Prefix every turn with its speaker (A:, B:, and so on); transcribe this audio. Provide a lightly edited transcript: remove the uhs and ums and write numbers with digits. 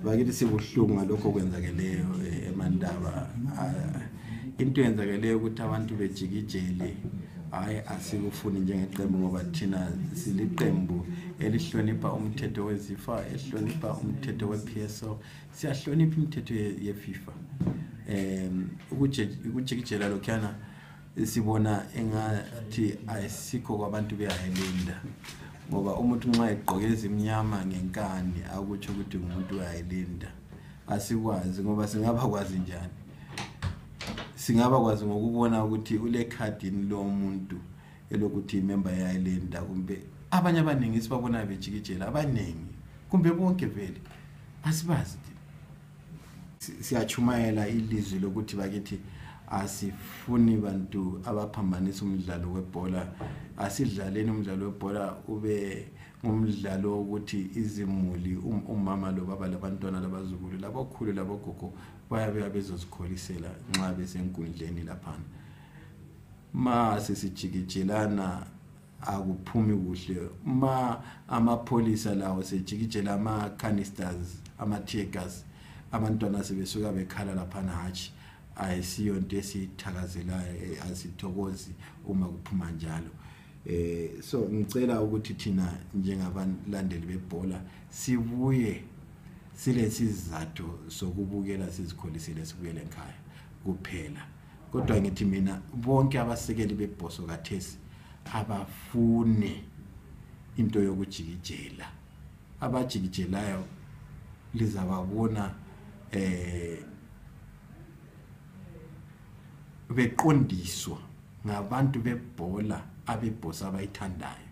A: bakithi sibuhlungu ngalokho okwenzakeleyo eMandava. Into eyenzakeleyo ukuthi abantu bejikijele hayi asikufuni njengeqembu ngoba thina siliqembu elihlonipha umthetho wezifa, ehlonipha umthetho wePSO, siyahlonipha imithetho yeFIFA. Ukujikijela lokhuyana sibona engathi ayisikho kwabantu beHighlanders ngoba umuntu nxa egqoke ezimnyama ngenkani akutsho ukuthi ngumuntu weHighlanders. Asikwazi ngoba singaba kwazi njani? Singaba kwazi ngokubona ukuthi ule cardini lo muntu elokuthi member yeHighlanders kumbe abanye abanengi sibabona bejikijela abanengi kumbe bonke vele asibazi. Siyachumayela ilizwi lokuthi bakithi asifuni bantu abaphambanisa umdlalo webhola, asidlaleni umdlalo webhola ube umdlalo ukuthi izimuli umama lo baba labantwana labazukulu labokhulu labogogo bayabe bezozikholisela nxa besenkundleni lapha. Ma sesijikijelana akuphumi kuhle, ma amapolisa lawo sejikijela ama canisters ama tear gas abantwana sebesuka bekhala lapha hatshi ayisiyo into esithakazelayo, asithokozi uma kuphuma njalo. So ngicela ukuthi thina njengabalandeli bebhola sibuye silesizathu sokubukela sizikholisile sibuyele ekhaya kuphela. Kodwa ngithi mina bonke abasekeli beBosso kathesi abafune into yokujikijela, abajikijelayo lizababona beqondiswa ngabantu bebhola abeBosso abayithandayo.